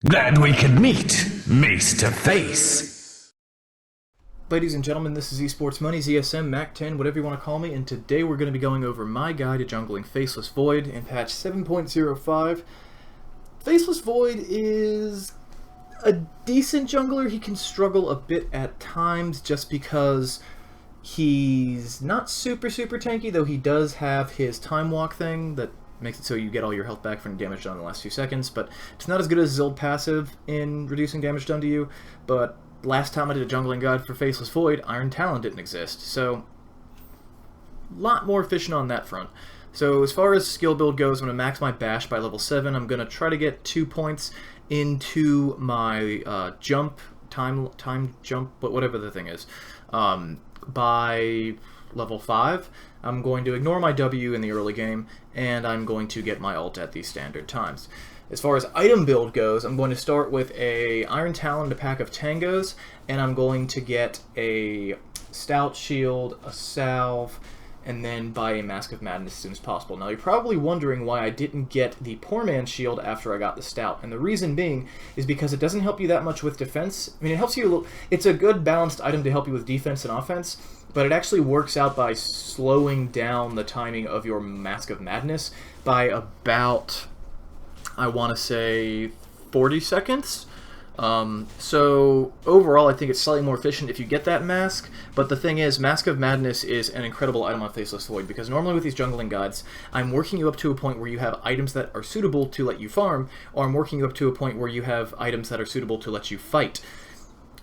Glad we could meet, face to face. Ladies and gentlemen, this is eSportsMonies, ESM, Mac10, whatever you want to call me, and today we're going to be going over my guide to jungling Faceless Void in patch 7.05. Faceless Void is a decent jungler. He can struggle a bit at times just because he's not super tanky, though he does have his time walk thing that makes it so you get all your health back from damage done in the last few seconds, but it's not as good as his old passive in reducing damage done to you. But last time I did a jungling guide for Faceless Void, Iron Talon didn't exist, so a lot more efficient on that front. So as far as skill build goes, I'm going to max my bash by level 7. I'm going to try to get 2 points into my time jump, but whatever the thing is, by level 5. I'm going to ignore my W in the early game, and I'm going to get my ult at the standard times. As far as item build goes, I'm going to start with a Iron Talon and a pack of Tangos, and I'm going to get a Stout Shield, a Salve, and then buy a Mask of Madness as soon as possible. Now, you're probably wondering why I didn't get the Poor Man's Shield after I got the Stout, and the reason being is because it doesn't help you that much with defense. I mean, it helps you a little. It's a good balanced item to help you with defense and offense, but it actually works out by slowing down the timing of your Mask of Madness by about, I want to say, 40 seconds. So overall, I think it's slightly more efficient if you get that mask, but the thing is, Mask of Madness is an incredible item on Faceless Void, because normally with these jungling guides, I'm working you up to a point where you have items that are suitable to let you farm, or I'm working you up to a point where you have items that are suitable to let you fight.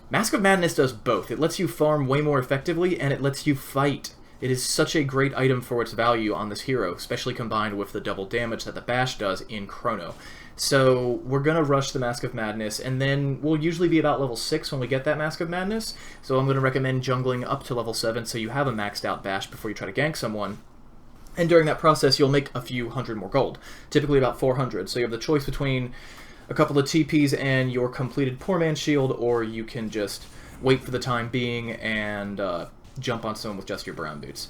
Mask of Madness does both. It lets you farm way more effectively, and it lets you fight. It is such a great item for its value on this hero, especially combined with the double damage that the Bash does in Chrono. So we're going to rush the Mask of Madness, and then we'll usually be about level 6 when we get that Mask of Madness. So I'm going to recommend jungling up to level 7 so you have a maxed out Bash before you try to gank someone. And during that process, you'll make a few hundred more gold, typically about 400. So you have the choice between a couple of TPs and your completed Poor Man's Shield, or you can just wait for the time being and jump on someone with just your brown boots.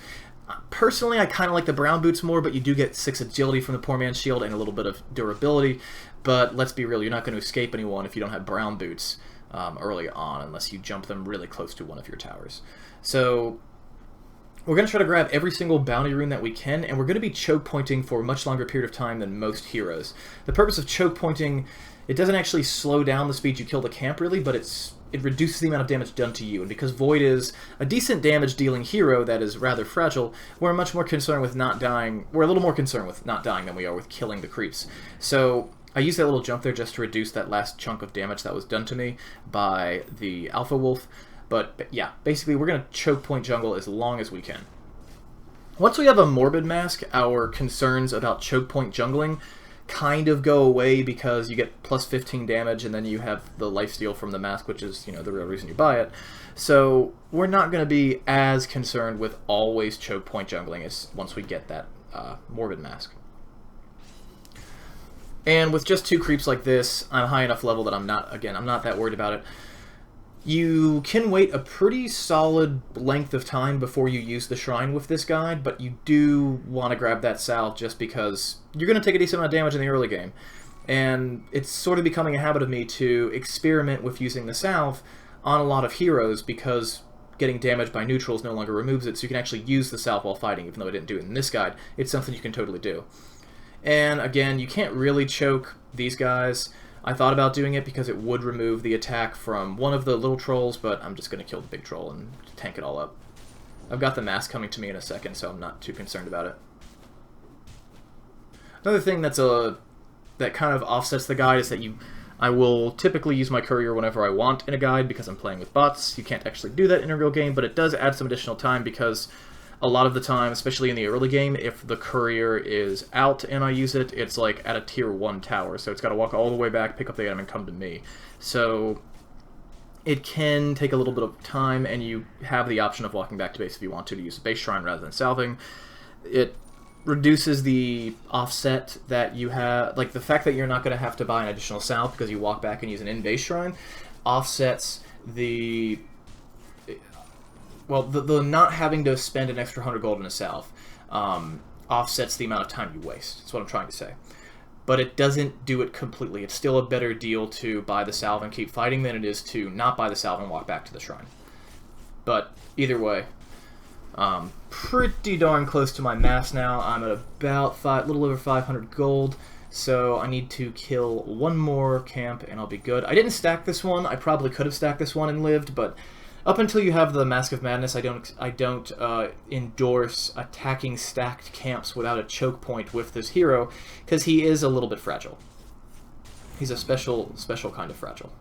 Personally, I kind of like the brown boots more, but you do get 6 agility from the Poor Man's Shield and a little bit of durability. But let's be real, you're not going to escape anyone if you don't have brown boots early on, unless you jump them really close to one of your towers. So we're going to try to grab every single bounty rune that we can, and we're going to be choke pointing for a much longer period of time than most heroes. The purpose of choke pointing, it doesn't actually slow down the speed you kill the camp really, but it reduces the amount of damage done to you. And because Void is a decent damage dealing hero that is rather fragile, we're much more concerned with not dying. We're a little more concerned with not dying than we are with killing the creeps. So I used that little jump there just to reduce that last chunk of damage that was done to me by the Alpha Wolf. But yeah, basically we're going to choke point jungle as long as we can. Once we have a Morbid Mask, our concerns about choke point jungling kind of go away, because you get plus 15 damage and then you have the lifesteal from the mask, which is, you know, the real reason you buy it. So we're not going to be as concerned with always choke point jungling as once we get that Morbid Mask. And with just 2 creeps like this, I'm high enough level that I'm not that worried about it. You can wait a pretty solid length of time before you use the Shrine with this guide, but you do want to grab that salve just because you're going to take a decent amount of damage in the early game. And it's sort of becoming a habit of me to experiment with using the salve on a lot of heroes, because getting damaged by neutrals no longer removes it, so you can actually use the salve while fighting, even though I didn't do it in this guide. It's something you can totally do. And again, you can't really choke these guys. I thought about doing it because it would remove the attack from one of the little trolls, but I'm just going to kill the big troll and tank it all up. I've got the mask coming to me in a second, so I'm not too concerned about it. Another thing that kind of offsets the guide is that I will typically use my courier whenever I want in a guide, because I'm playing with bots. You can't actually do that in a real game, but it does add some additional time, because a lot of the time, especially in the early game, if the courier is out and I use it, it's like at a tier 1 tower, so it's got to walk all the way back, pick up the item, and come to me. So it can take a little bit of time, and you have the option of walking back to base if you want to use a base shrine rather than salving. It reduces the offset that you have, like the fact that you're not going to have to buy an additional salve because you walk back and use an in-base shrine, offsets the the not having to spend an extra 100 gold in a salve offsets the amount of time you waste. That's what I'm trying to say. but it doesn't do it completely. It's still a better deal to buy the salve and keep fighting than it is to not buy the salve and walk back to the shrine. But either way, pretty darn close to my mass now. I'm at about a little over 500 gold, so I need to kill one more camp and I'll be good. I didn't stack this one. I probably could have stacked this one and lived, but up until you have the Mask of Madness, I don't endorse attacking stacked camps without a choke point with this hero, because he is a little bit fragile. He's a special kind of fragile.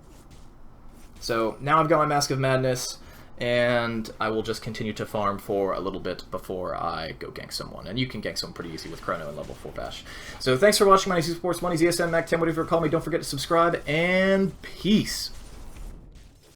So now I've got my Mask of Madness, and I will just continue to farm for a little bit before I go gank someone. And you can gank someone pretty easy with Chrono and level 4 Bash. So thanks for watching my eSportsMonies, ESM, Mac 10, whatever you call me. Don't forget to subscribe, and peace.